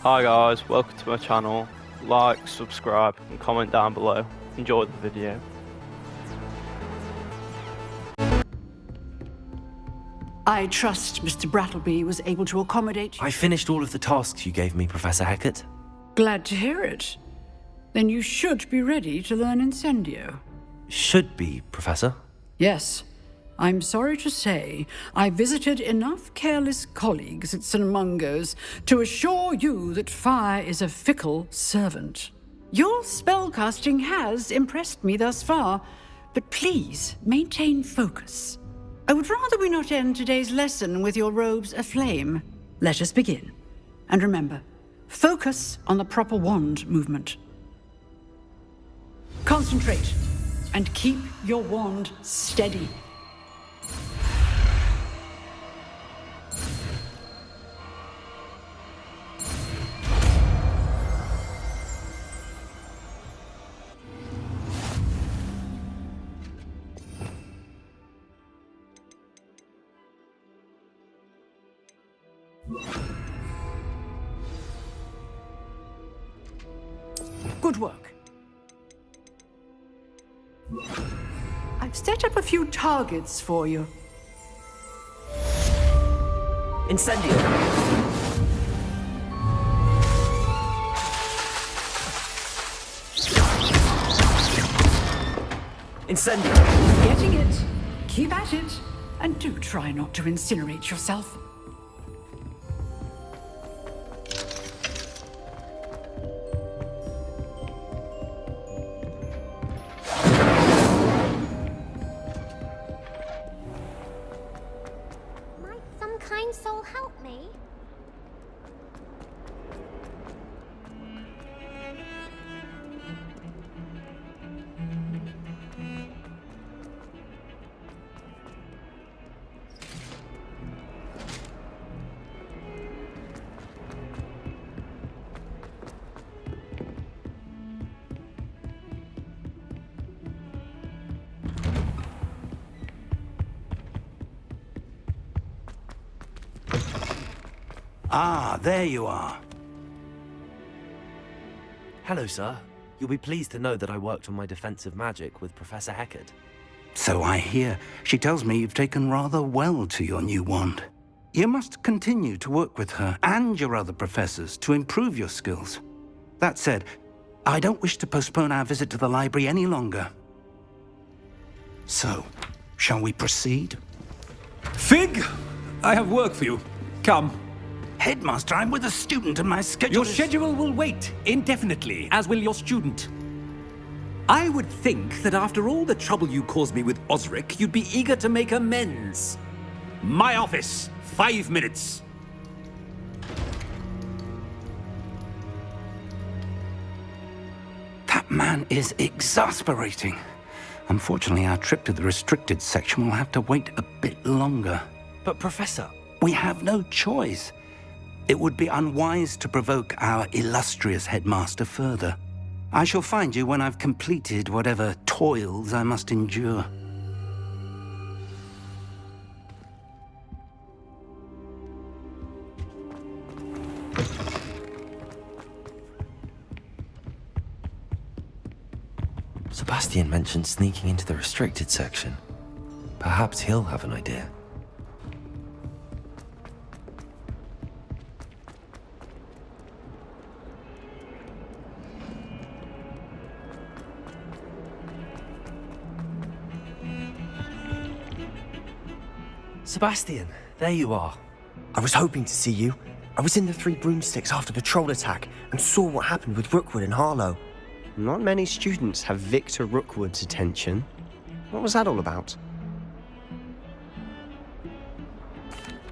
Hi guys, welcome to my channel. Like, subscribe and comment down below. Enjoy the video. I trust Mr. Brattleby was able to accommodate you. I finished all of the tasks you gave me, Professor Hecat. Glad to hear it. Then you should be ready to learn Incendio. Should be, Professor. Yes. I'm sorry to say, I visited enough careless colleagues at St. Mungo's to assure you that fire is a fickle servant. Your spellcasting has impressed me thus far, but please maintain focus. I would rather we not end today's lesson with your robes aflame. Let us begin. And remember, focus on the proper wand movement. Concentrate, and keep your wand steady. Good work. I've set up a few targets for you. Incendio! Incendio! Getting it. Keep at it. And do try not to incinerate yourself. Kind soul help me? Ah, there you are. Hello, sir. You'll be pleased to know that I worked on my defensive magic with Professor Hecat. So I hear. She tells me you've taken rather well to your new wand. You must continue to work with her and your other professors to improve your skills. That said, I don't wish to postpone our visit to the library any longer. So, shall we proceed? Fig! I have work for you. Come. Headmaster, I'm with a student and my schedule Your is... schedule will wait indefinitely, as will your student. I would think that after all the trouble you caused me with Osric, you'd be eager to make amends. My office, 5 minutes. That man is exasperating. Unfortunately, our trip to the restricted section will have to wait a bit longer. But, Professor... We have no choice. It would be unwise to provoke our illustrious headmaster further. I shall find you when I've completed whatever toils I must endure. Sebastian mentioned sneaking into the restricted section. Perhaps he'll have an idea. Sebastian, there you are. I was hoping to see you. I was in the Three Broomsticks after the troll attack and saw what happened with Rookwood and Harlow. Not many students have Victor Rookwood's attention. What was that all about?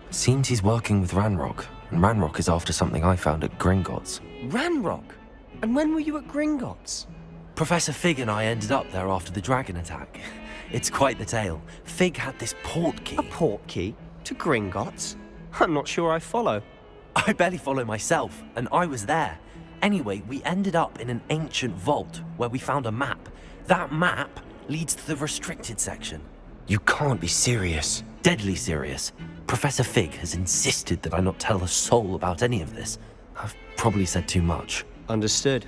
Seems he's working with Ranrock, and Ranrock is after something I found at Gringotts. Ranrock? And when were you at Gringotts? Professor Fig and I ended up there after the dragon attack. It's quite the tale. Fig had this port key. A port key? To Gringotts? I'm not sure I follow. I barely follow myself, and I was there. Anyway, we ended up in an ancient vault where we found a map. That map leads to the restricted section. You can't be serious. Deadly serious. Professor Fig has insisted that I not tell a soul about any of this. I've probably said too much. Understood.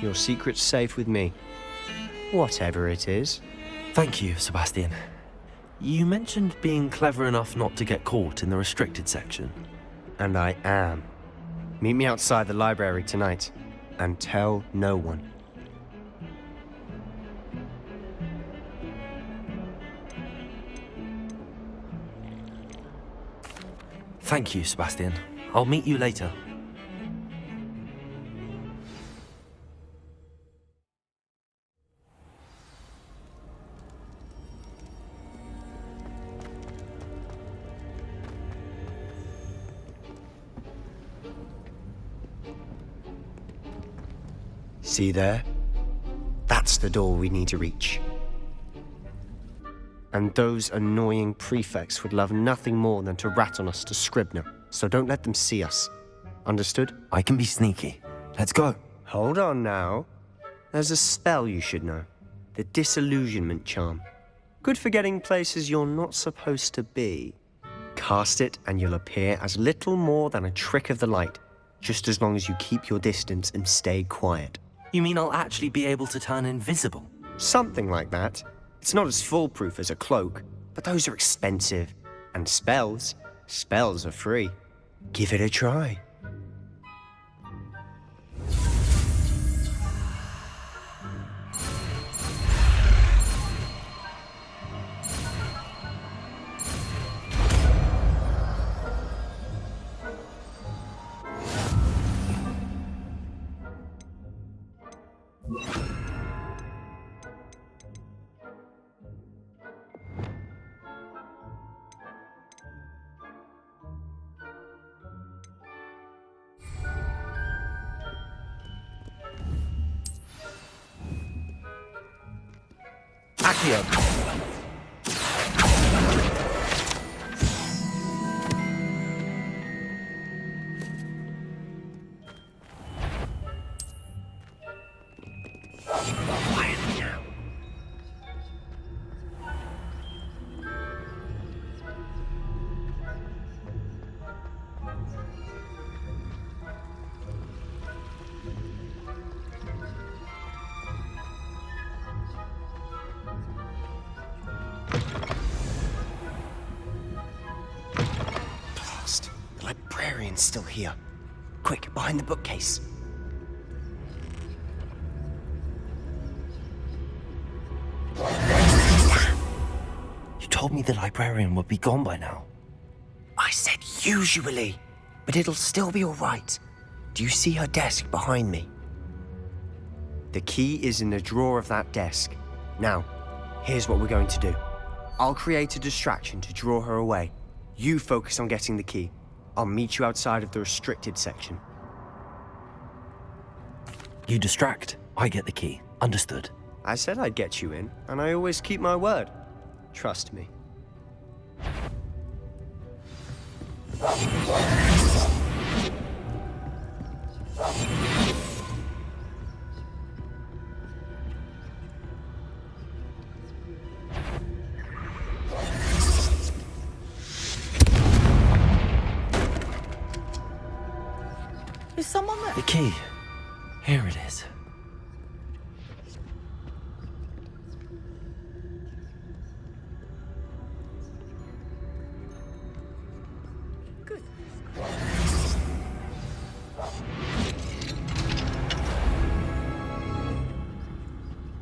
Your secret's safe with me. Whatever it is. Thank you, Sebastian. You mentioned being clever enough not to get caught in the restricted section. And I am. Meet me outside the library tonight. And tell no one. Thank you, Sebastian. I'll meet you later. See there? That's the door we need to reach. And those annoying prefects would love nothing more than to rat on us to Scribner, so don't let them see us. Understood? I can be sneaky. Let's go. Hold on now. There's a spell you should know. The Disillusionment Charm. Good for getting places you're not supposed to be. Cast it and you'll appear as little more than a trick of the light, just as long as you keep your distance and stay quiet. You mean I'll actually be able to turn invisible? Something like that. It's not as foolproof as a cloak, but those are expensive. And spells are free. Give it a try. Accio! Quietly now. Blast. The librarian's still here. Quick, behind the bookcase. You told me the librarian would be gone by now. I said usually, but it'll still be all right. Do you see her desk behind me? The key is in the drawer of that desk. Now, here's what we're going to do. I'll create a distraction to draw her away. You focus on getting the key. I'll meet you outside of the restricted section. You distract, I get the key. Understood. I said I'd get you in, and I always keep my word. Trust me. Is someone there? The key. Here it is. Good.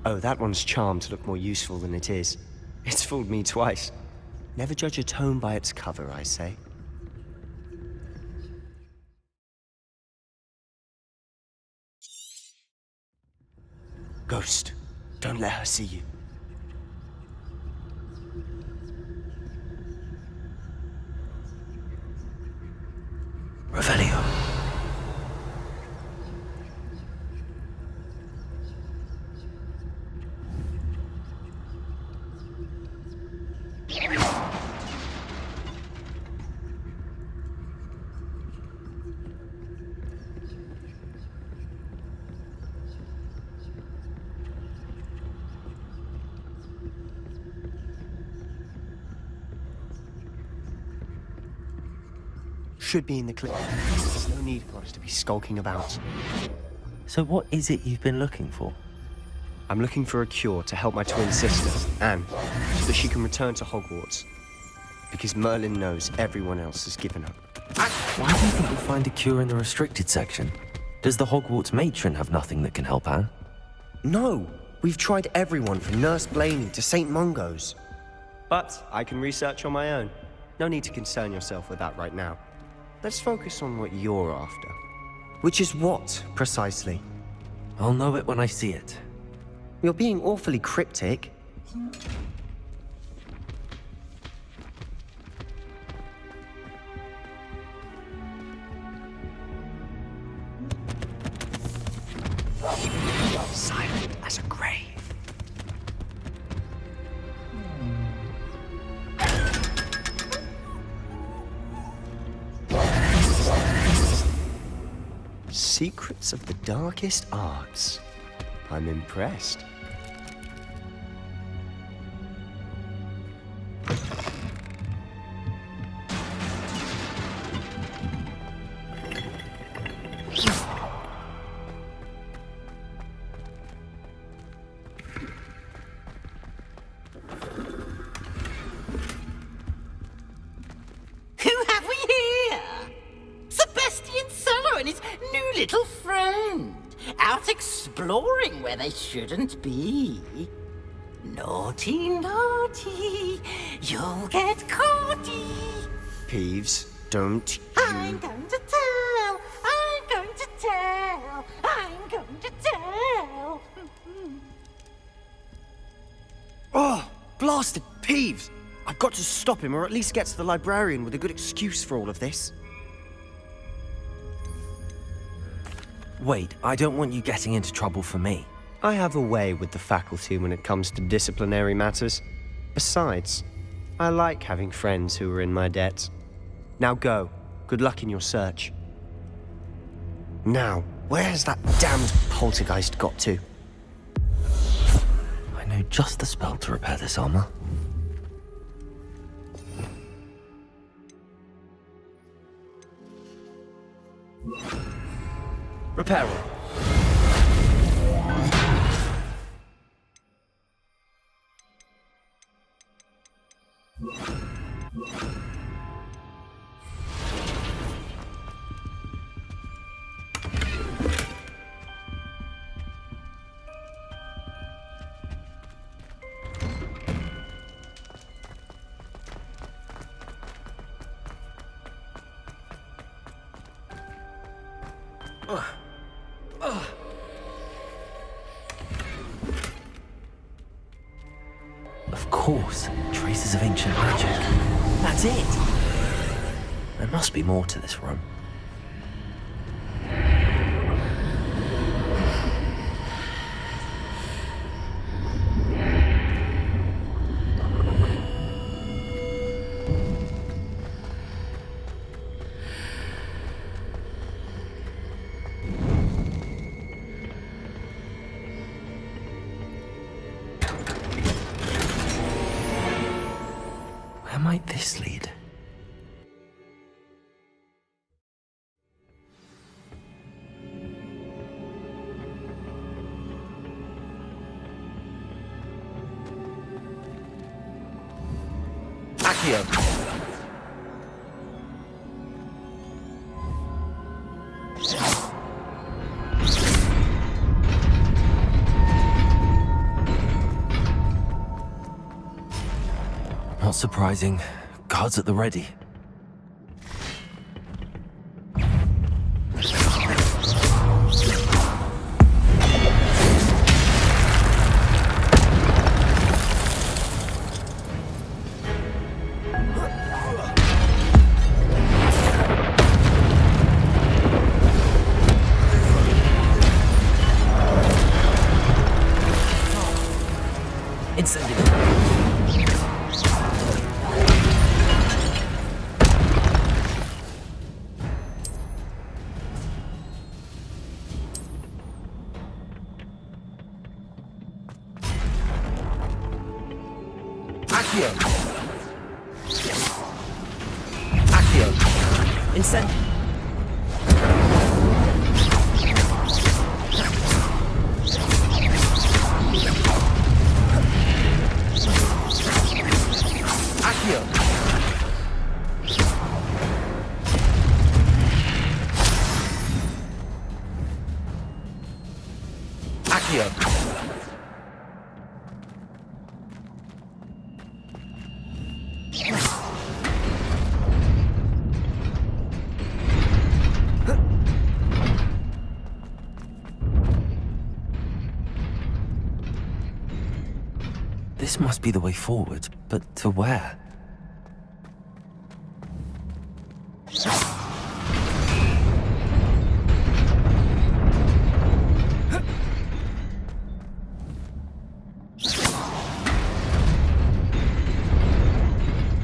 Oh, that one's charmed to look more useful than it is. It's fooled me twice. Never judge a tome by its cover, I say. Ghost, don't let her see you. Revelio. should be in the clinic. There's no need for us to be skulking about. So what is it you've been looking for? I'm looking for a cure to help my twin sister, Anne, so that she can return to Hogwarts. Because Merlin knows everyone else has given up. Why do you think you'll find a cure in the restricted section? Does the Hogwarts matron have nothing that can help Anne? No! We've tried everyone from Nurse Blaney to St. Mungo's. But I can research on my own. No need to concern yourself with that right now. Let's focus on what you're after. Which is what, precisely? I'll know it when I see it. You're being awfully cryptic. Silent as a grave. Secrets of the darkest arts. I'm impressed. Who have we here? Sebastian Seller and his new little friend, out exploring where they shouldn't be. Naughty, naughty, you'll get caughty. Peeves, don't you... I'm going to tell, I'm going to tell, I'm going to tell. Oh, blasted Peeves! I've got to stop him, or at least get to the librarian with a good excuse for all of this. Wait, I don't want you getting into trouble for me. I have a way with the faculty when it comes to disciplinary matters. Besides, I like having friends who are in my debt. Now go. Good luck in your search. Now, where's that damned poltergeist got to? I know just the spell to repair this armor. Repair it. Of course, traces of ancient magic. That's it! There must be more to this room. Where might this lead? Accio! Not surprising. Guards at the ready. Incendiary. Accio! Incend... Accio. Accio. This must be the way forward, but to where?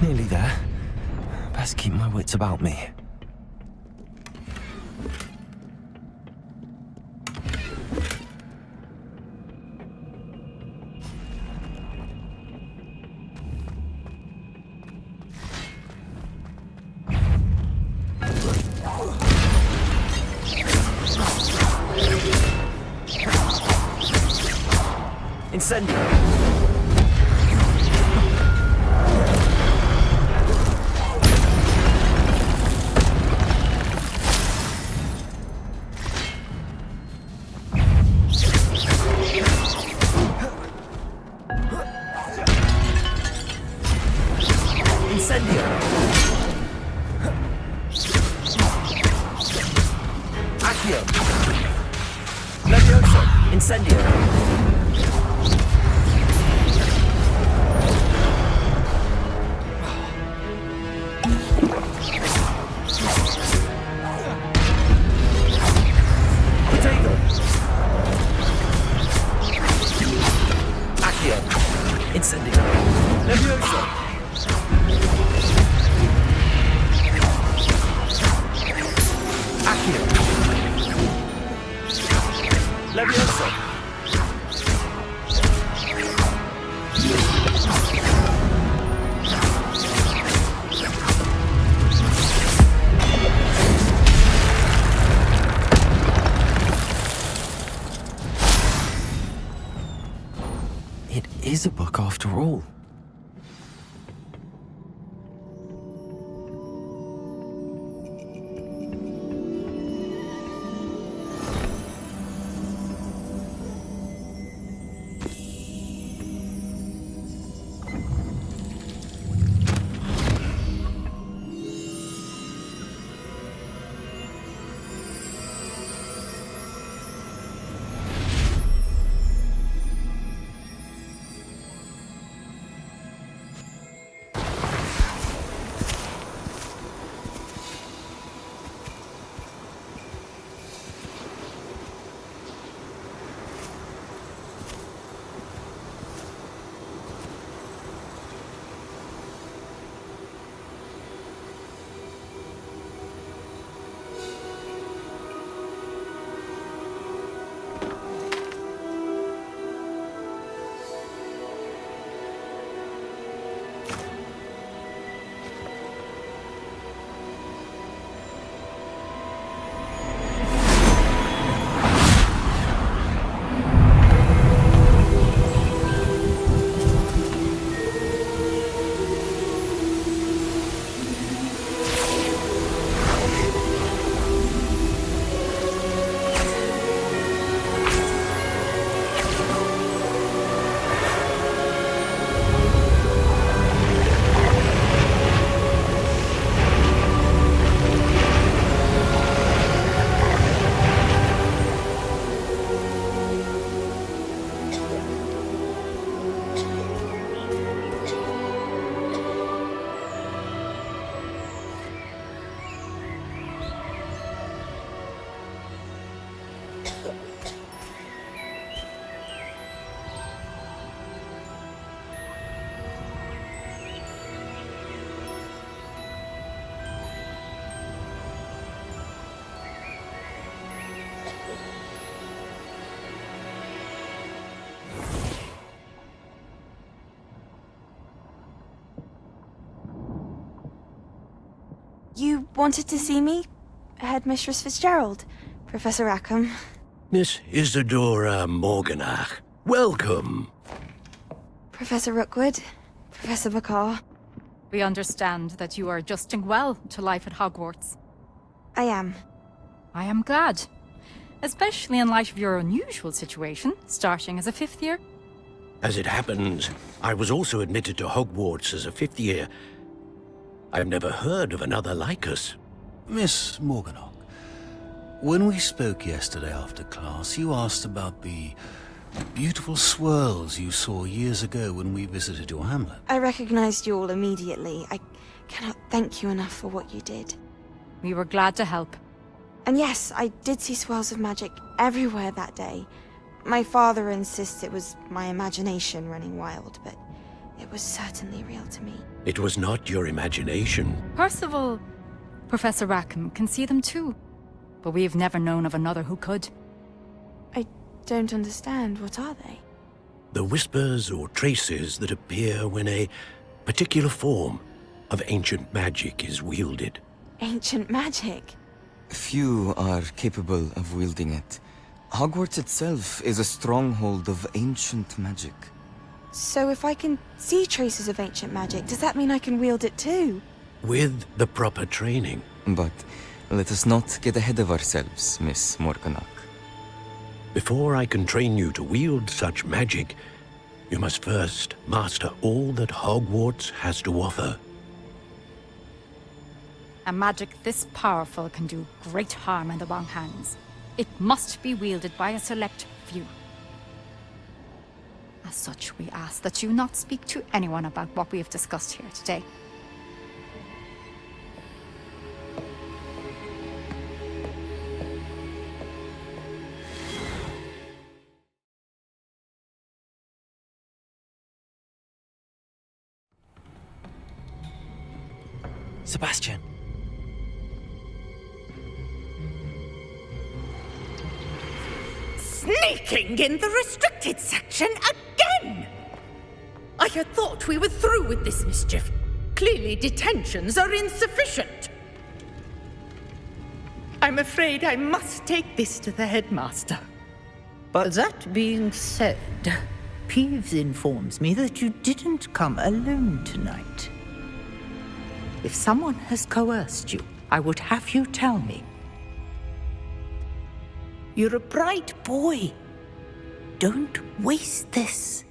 Nearly there. Best keep my wits about me. Incendio! Incendio! Accio! Levioso! Incendio! Incendio! Levioso! Accio! Levioso! It is a book after all. You wanted to see me? Headmistress Fitzgerald, Professor Rackham. Miss Isadora Morganach, welcome. Professor Rookwood, Professor Bakar. We understand that you are adjusting well to life at Hogwarts. I am. I am glad. Especially in light of your unusual situation, starting as a 5th year. As it happens, I was also admitted to Hogwarts as a 5th year. I've never heard of another like us. Miss Morganach, when we spoke yesterday after class, you asked about the beautiful swirls you saw years ago when we visited your hamlet. I recognized you all immediately. I cannot thank you enough for what you did. We were glad to help. And yes, I did see swirls of magic everywhere that day. My father insists it was my imagination running wild, but it was certainly real to me. It was not your imagination. Percival, Professor Rackham can see them too. But we've never known of another who could. I don't understand. What are they? The whispers or traces that appear when a particular form of ancient magic is wielded. Ancient magic? Few are capable of wielding it. Hogwarts itself is a stronghold of ancient magic. So if I can see traces of ancient magic, does that mean I can wield it too? With the proper training. But let us not get ahead of ourselves, Miss Morganach. Before I can train you to wield such magic, you must first master all that Hogwarts has to offer. A magic this powerful can do great harm in the wrong hands. It must be wielded by a select few. As such, we ask that you not speak to anyone about what we have discussed here today. Sebastian. Sneaking in the restricted section again! I had thought we were through with this mischief. Clearly detentions are insufficient. I'm afraid I must take this to the headmaster. But that being said, Peeves informs me that you didn't come alone tonight. If someone has coerced you, I would have you tell me. You're a bright boy. Don't waste this.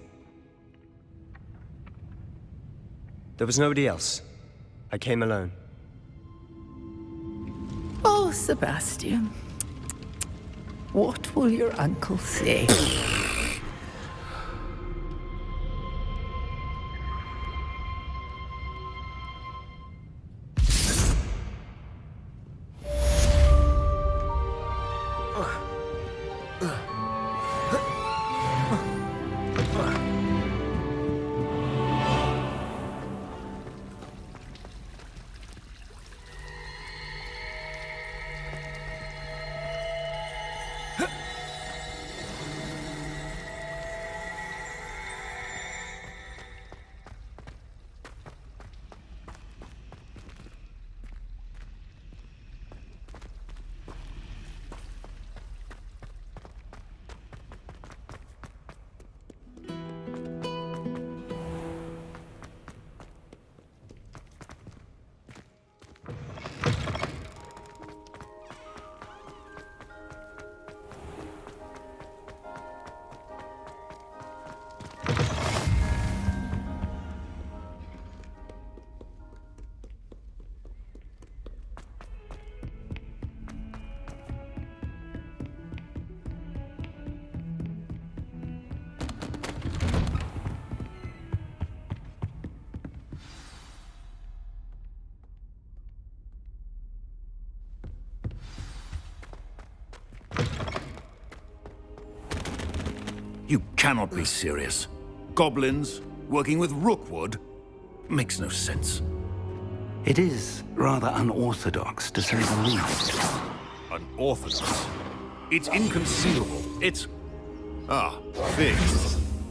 There was nobody else. I came alone. Oh, Sebastian. What will your uncle say? You cannot be serious. Goblins working with Rookwood? Makes no sense. It is rather unorthodox, to say the least. Unorthodox? It's inconceivable. It's... Ah, Fig.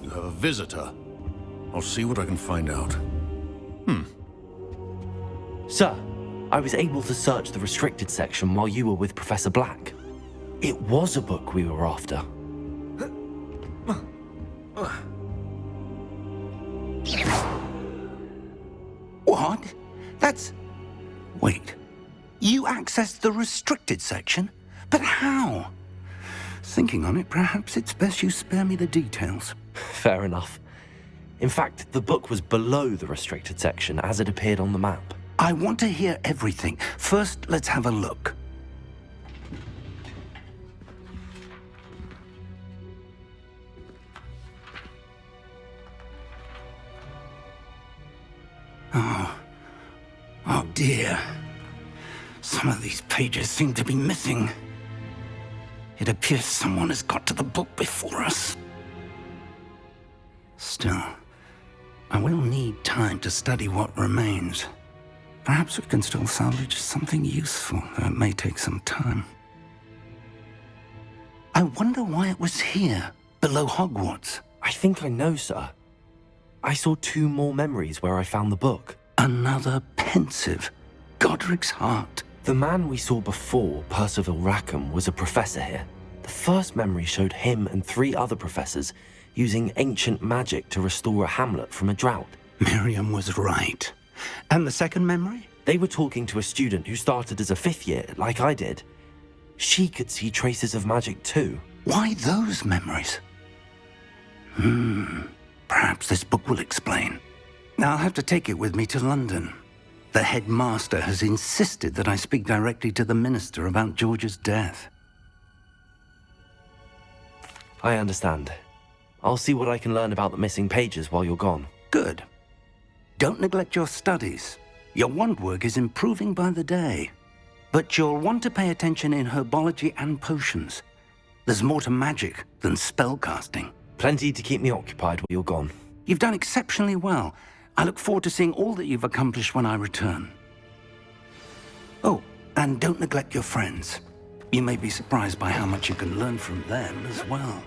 You have a visitor. I'll see what I can find out. Sir, I was able to search the restricted section while you were with Professor Black. It was a book we were after. What? That's... Wait. You accessed the restricted section? But how? Thinking on it, perhaps it's best you spare me the details. Fair enough. In fact, the book was below the restricted section as it appeared on the map. I want to hear everything. First, let's have a look. Oh dear. Some of these pages seem to be missing. It appears someone has got to the book before us. Still, I will need time to study what remains. Perhaps we can still salvage something useful, though it may take some time. I wonder why it was here, below Hogwarts. I think I know, sir. I saw 2 more memories where I found the book. Another pensive. Godric's heart. The man we saw before, Percival Rackham, was a professor here. The first memory showed him and 3 other professors using ancient magic to restore a hamlet from a drought. Miriam was right. And the second memory? They were talking to a student who started as a 5th year, like I did. She could see traces of magic too. Why those memories? Perhaps this book will explain. I'll have to take it with me to London. The headmaster has insisted that I speak directly to the minister about George's death. I understand. I'll see what I can learn about the missing pages while you're gone. Good. Don't neglect your studies. Your wand work is improving by the day. But you'll want to pay attention in herbology and potions. There's more to magic than spellcasting. Plenty to keep me occupied while you're gone. You've done exceptionally well. I look forward to seeing all that you've accomplished when I return. Oh, and don't neglect your friends. You may be surprised by how much you can learn from them as well.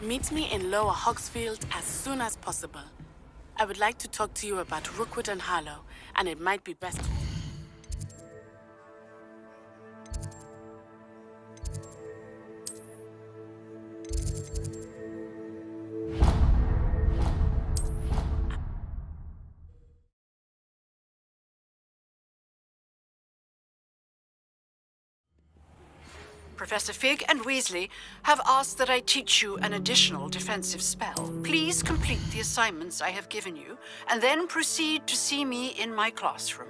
Meet me in Lower Hogsfield as soon as possible. I would like to talk to you about Rookwood and Harlow, and it might be best. Professor Fig and Weasley have asked that I teach you an additional defensive spell. Please complete the assignments I have given you, and then proceed to see me in my classroom.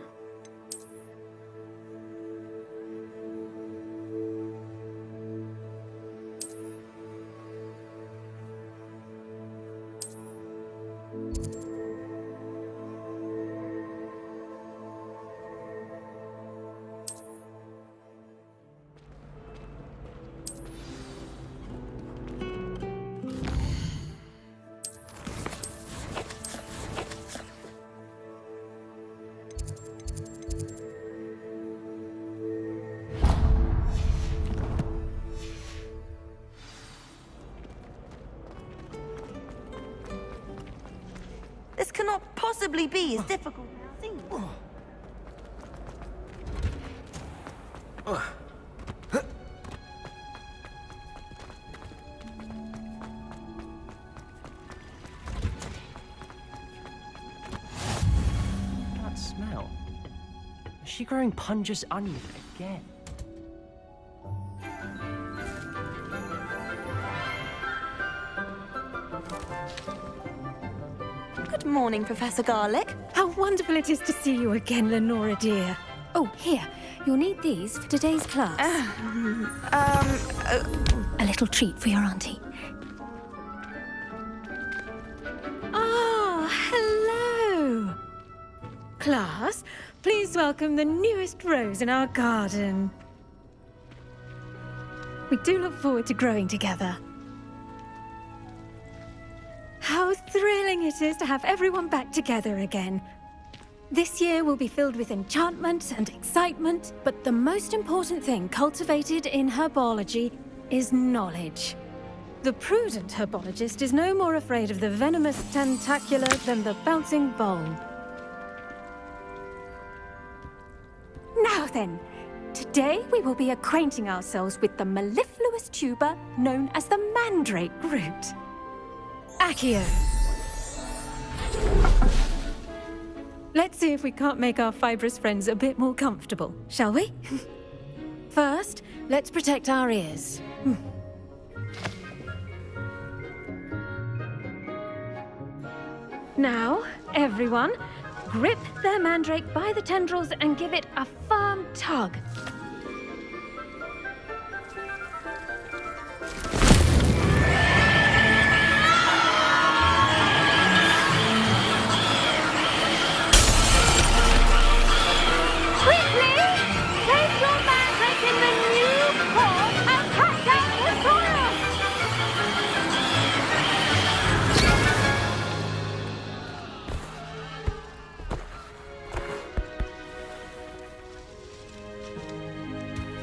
This cannot possibly be as difficult as it seems. That smell. Is she growing Punja's onion again? Good morning, Professor Garlick. How wonderful it is to see you again, Lenora dear. Oh, here. You'll need these for today's class. A little treat for your auntie. Ah, hello. Class, please welcome the newest rose in our garden. We do look forward to growing together. How thrilling it is to have everyone back together again. This year will be filled with enchantment and excitement, but the most important thing cultivated in herbology is knowledge. The prudent herbologist is no more afraid of the venomous tentacula than the bouncing bulb. Now then, today we will be acquainting ourselves with the mellifluous tuber known as the mandrake root. Accio. Let's see if we can't make our fibrous friends a bit more comfortable, shall we? First, let's protect our ears. Now, everyone, grip their mandrake by the tendrils and give it a firm tug.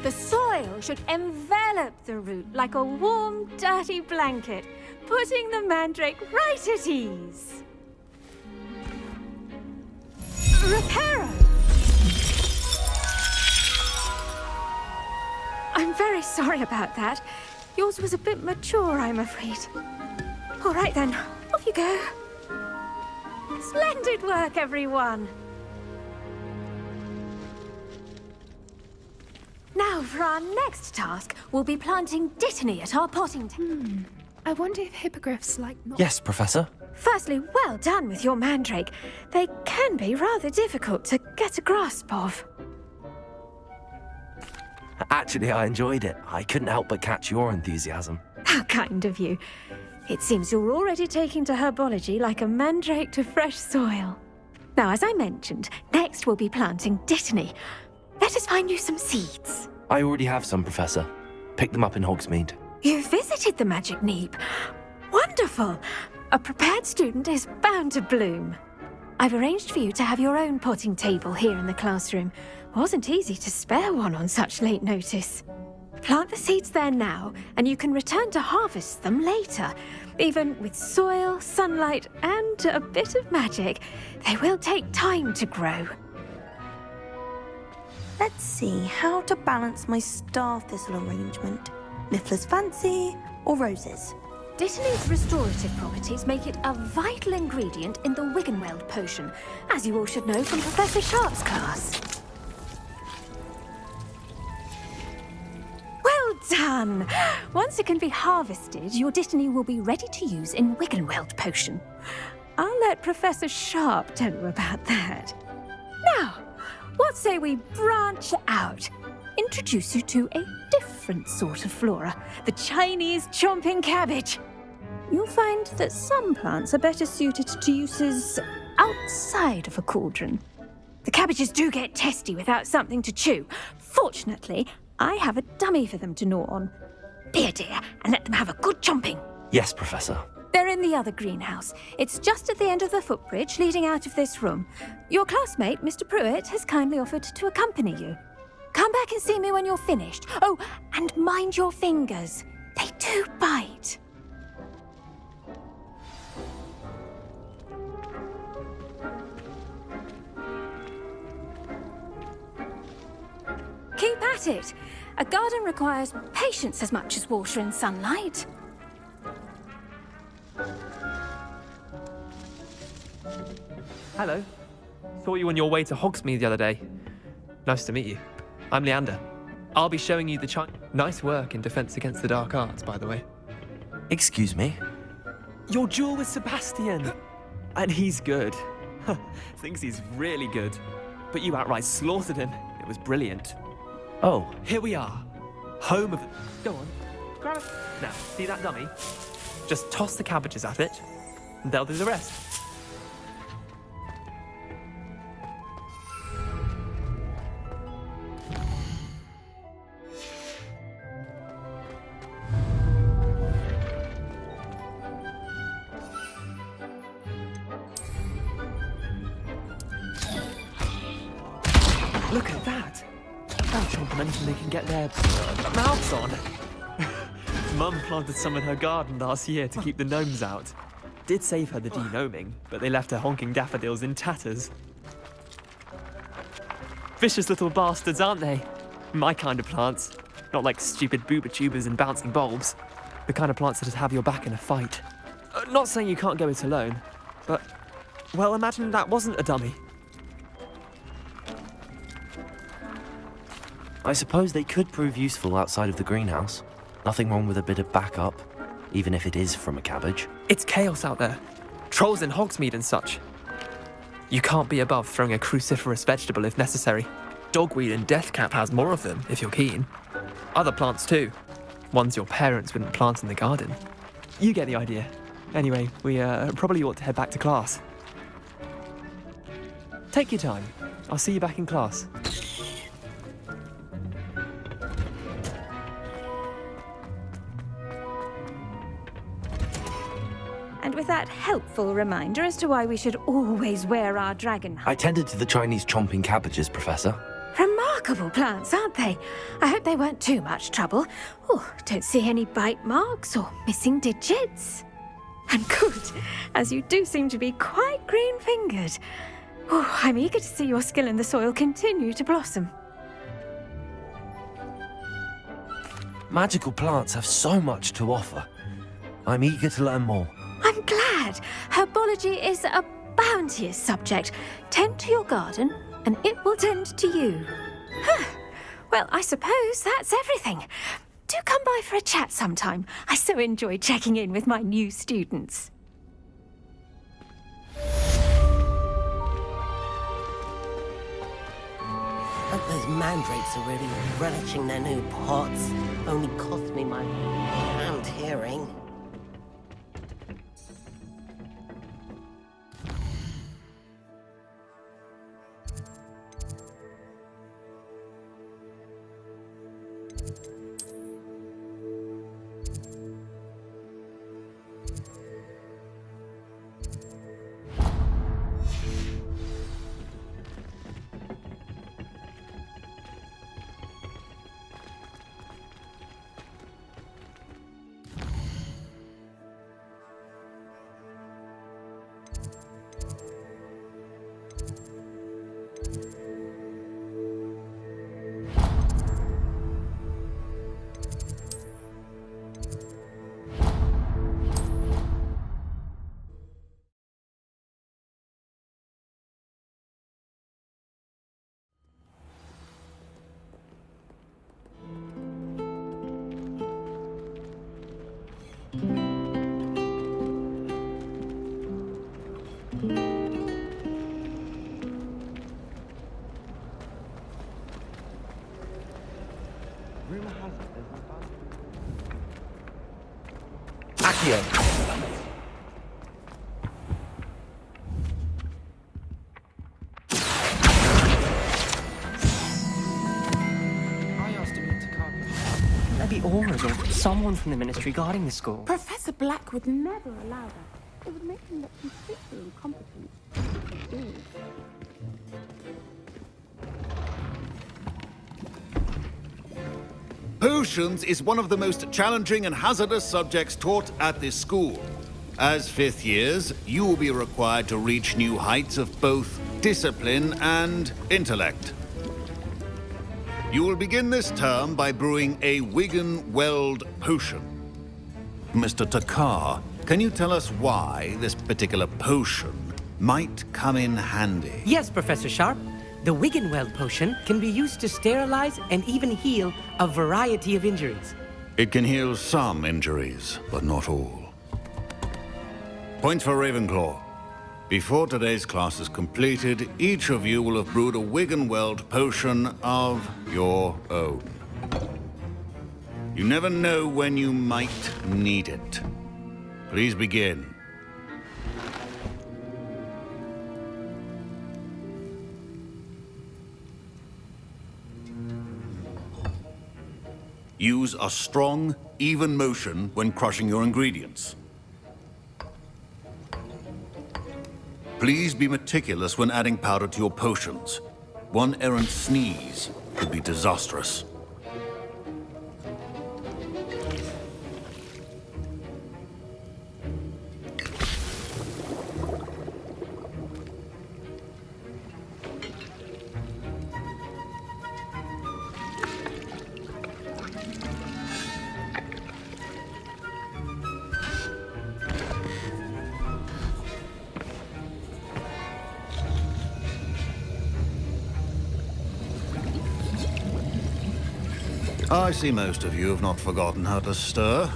The soil should envelop the root like a warm, dirty blanket, putting the mandrake right at ease. Reparo! I'm very sorry about that. Yours was a bit mature, I'm afraid. All right then, off you go. Splendid work, everyone. Now, for our next task, we'll be planting dittany at our potting table. I wonder if hippogriffs like... Yes, Professor. Firstly, well done with your mandrake. They can be rather difficult to get a grasp of. Actually, I enjoyed it. I couldn't help but catch your enthusiasm. How kind of you. It seems you're already taking to herbology like a mandrake to fresh soil. Now, as I mentioned, next we'll be planting dittany. Let us find you some seeds. I already have some, Professor. Picked them up in Hogsmeade. You visited the Magic Neep. Wonderful. A prepared student is bound to bloom. I've arranged for you to have your own potting table here in the classroom. Wasn't easy to spare one on such late notice. Plant the seeds there now, and you can return to harvest them later. Even with soil, sunlight, and a bit of magic, they will take time to grow. Let's see how to balance my star thistle arrangement. Niffler's fancy or roses? Dittany's restorative properties make it a vital ingredient in the Wiggenweld potion, as you all should know from Professor Sharp's class. Well done! Once it can be harvested, your Dittany will be ready to use in Wiggenweld potion. I'll let Professor Sharp tell you about that. Now, what say we branch out? Introduce you to a different sort of flora, the Chinese chomping cabbage. You'll find that some plants are better suited to uses outside of a cauldron. The cabbages do get testy without something to chew. Fortunately, I have a dummy for them to gnaw on. Be a dear and let them have a good chomping. Yes, Professor. They're in the other greenhouse. It's just at the end of the footbridge leading out of this room. Your classmate, Mr. Pruitt, has kindly offered to accompany you. Come back and see me when you're finished. Oh, and mind your fingers. They do bite. Keep at it. A garden requires patience as much as water and sunlight. Hello. Saw you on your way to Hogsmeade the other day. Nice to meet you. I'm Leander. I'll be showing you the Nice work in Defense Against the Dark Arts, by the way. Excuse me? Your duel with Sebastian. And he's good. Thinks he's really good. But you outright slaughtered him. It was brilliant. Oh. Here we are. Home of... Go on. Grab it. Now, see that dummy? Just toss the cabbages at it, and they'll do the rest. Look at that! They'll chomp on anything they can get their mouths on. Mum planted some in her garden last year to keep the gnomes out. Did save her the de-gnoming, but they left her honking daffodils in tatters. Vicious little bastards, aren't they? My kind of plants. Not like stupid booba tubers and bouncing bulbs. The kind of plants that'd have your back in a fight. Not saying you can't go it alone, but... Well, imagine that wasn't a dummy. I suppose they could prove useful outside of the greenhouse. Nothing wrong with a bit of backup, even if it is from a cabbage. It's chaos out there. Trolls in Hogsmeade and such. You can't be above throwing a cruciferous vegetable if necessary. Dogweed and deathcap has more of them, if you're keen. Other plants too. Ones your parents wouldn't plant in the garden. You get the idea. Anyway, we probably ought to head back to class. Take your time. I'll see you back in class. And with that helpful reminder as to why we should always wear our dragon I tended to the Chinese chomping cabbages, Professor. Remarkable plants, aren't they? I hope they weren't too much trouble. Oh, don't see any bite marks or missing digits. And good, as you do seem to be quite green-fingered. Oh, I'm eager to see your skill in the soil continue to blossom. Magical plants have so much to offer. I'm eager to learn more. I'm glad. Herbology is a bounteous subject. Tend to your garden, and it will tend to you. Huh. Well, I suppose that's everything. Do come by for a chat sometime. I so enjoy checking in with my new students. But those mandrakes are really relishing their new pots. Only cost me my hand hearing. Rumor has it there's an Accio. I asked him to come. Maybe Aura's or someone from the ministry guarding the school. Professor Black would never allow that. It would make him look completely incompetent. Potions is one of the most challenging and hazardous subjects taught at this school. As fifth years, you will be required to reach new heights of both discipline and intellect. You will begin this term by brewing a Wigan-Weld potion. Mr. Takar, can you tell us why this particular potion might come in handy? Yes, Professor Sharp. The Wigan-Weld potion can be used to sterilize and even heal a variety of injuries. It can heal some injuries, but not all. Points for Ravenclaw. Before today's class is completed, each of you will have brewed a Wigan-Weld potion of your own. You never know when you might need it. Please begin. Use a strong, even motion when crushing your ingredients. Please be meticulous when adding powder to your potions. One errant sneeze could be disastrous. I see most of you have not forgotten how to stir.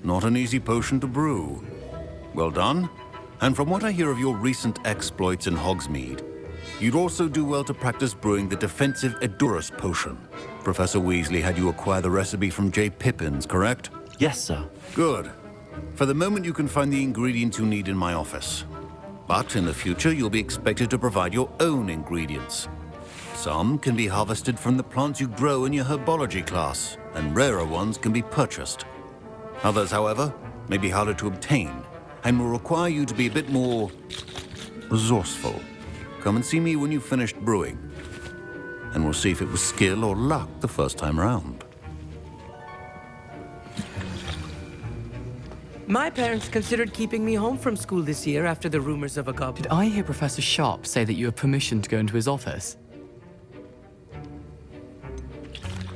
Not an easy potion to brew. Well done. And from what I hear of your recent exploits in Hogsmeade, you'd also do well to practice brewing the defensive Edurus potion. Professor Weasley had you acquire the recipe from J. Pippins, correct? Yes, sir. Good. For the moment, you can find the ingredients you need in my office. But in the future, you'll be expected to provide your own ingredients. Some can be harvested from the plants you grow in your herbology class, and rarer ones can be purchased. Others, however, may be harder to obtain, and will require you to be a bit more resourceful. Come and see me when you've finished brewing, and we'll see if it was skill or luck the first time around. My parents considered keeping me home from school this year after the rumors of a goblin. Did I hear Professor Sharp say that you have permission to go into his office?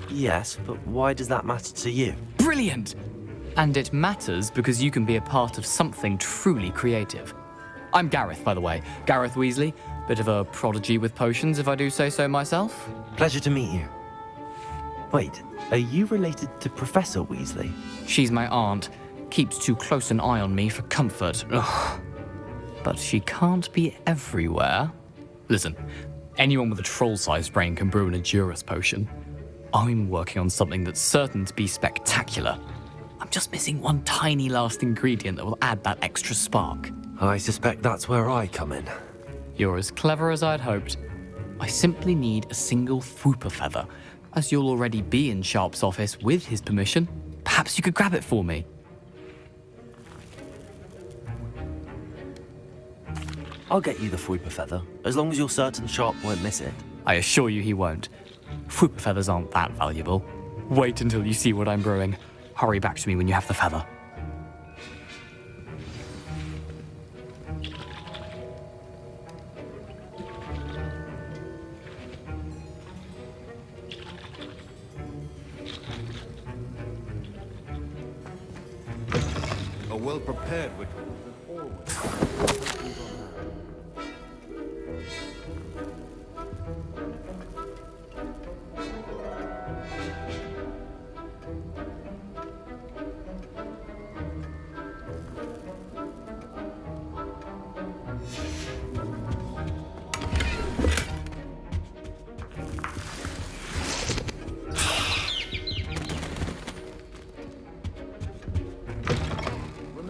Yes, but why does that matter to you? Brilliant! And it matters because you can be a part of something truly creative. I'm Gareth, by the way. Gareth Weasley. Bit of a prodigy with potions, if I do say so myself. Pleasure to meet you. Wait, are you related to Professor Weasley? She's my aunt. Keeps too close an eye on me for comfort. Ugh. But she can't be everywhere. Listen, anyone with a troll-sized brain can brew an Edurus potion. I'm working on something that's certain to be spectacular. I'm just missing one tiny last ingredient that will add that extra spark. I suspect that's where I come in. You're as clever as I'd hoped. I simply need a single Fwooper feather. As you'll already be in Sharp's office with his permission, perhaps you could grab it for me. I'll get you the Fwooper feather, as long as you're certain Sharp won't miss it. I assure you he won't. Fwooper feathers aren't that valuable. Wait until you see what I'm brewing. Hurry back to me when you have the feather. A well-prepared ritual is always...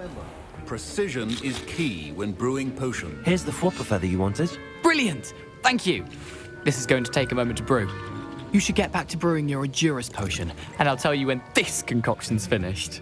remember, precision is key when brewing potions. Here's the flopper feather you wanted. Brilliant! Thank you! This is going to take a moment to brew. You should get back to brewing your Edurus potion, and I'll tell you when this concoction's finished.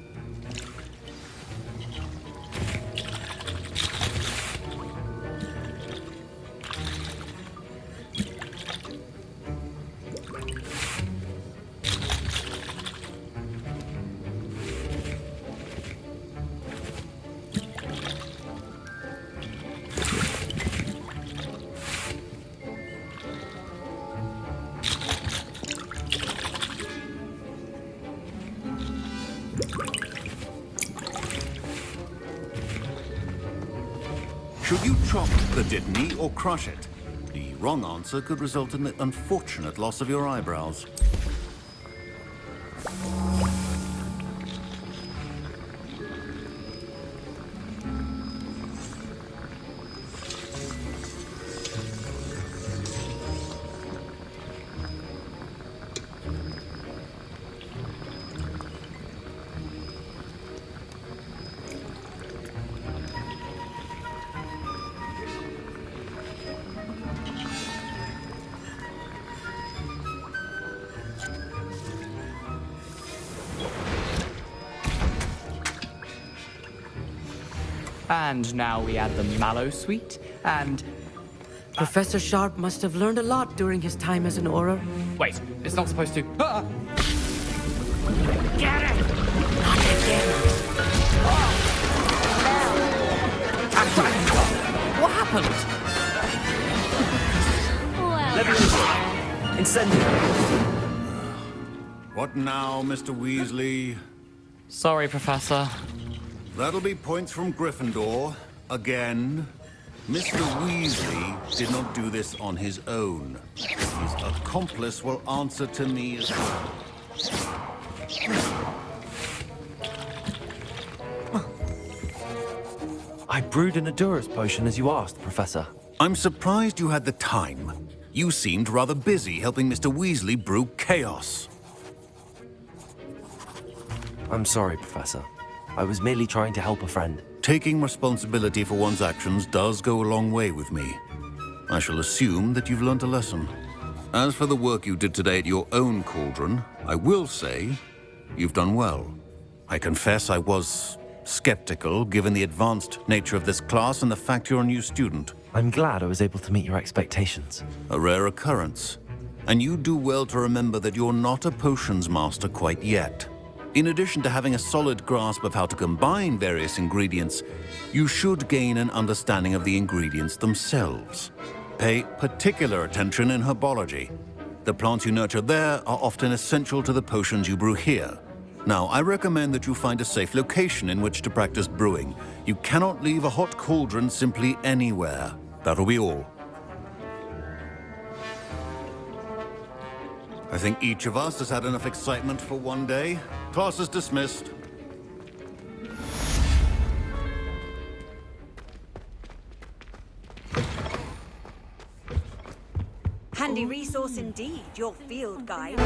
Should you chop the Dittany or crush it? The wrong answer could result in the unfortunate loss of your eyebrows. And now we add the mallow sweet, and... Professor Sharp must have learned a lot during his time as an Auror. Wait, it's not supposed to... Ah! Get it! Not again! What happened? Incendio! What now, Mr. Weasley? Sorry, Professor. That'll be points from Gryffindor. Again. Mr. Weasley did not do this on his own. His accomplice will answer to me as well. I brewed an Edurus potion as you asked, Professor. I'm surprised you had the time. You seemed rather busy helping Mr. Weasley brew chaos. I'm sorry, Professor. I was merely trying to help a friend. Taking responsibility for one's actions does go a long way with me. I shall assume that you've learnt a lesson. As for the work you did today at your own cauldron, I will say you've done well. I confess I was skeptical, given the advanced nature of this class and the fact you're a new student. I'm glad I was able to meet your expectations. A rare occurrence. And you do well to remember that you're not a potions master quite yet. In addition to having a solid grasp of how to combine various ingredients, you should gain an understanding of the ingredients themselves. Pay particular attention in herbology. The plants you nurture there are often essential to the potions you brew here. Now, I recommend that you find a safe location in which to practice brewing. You cannot leave a hot cauldron simply anywhere. That'll be all. I think each of us has had enough excitement for one day. Class is dismissed. Handy resource indeed, your field guide.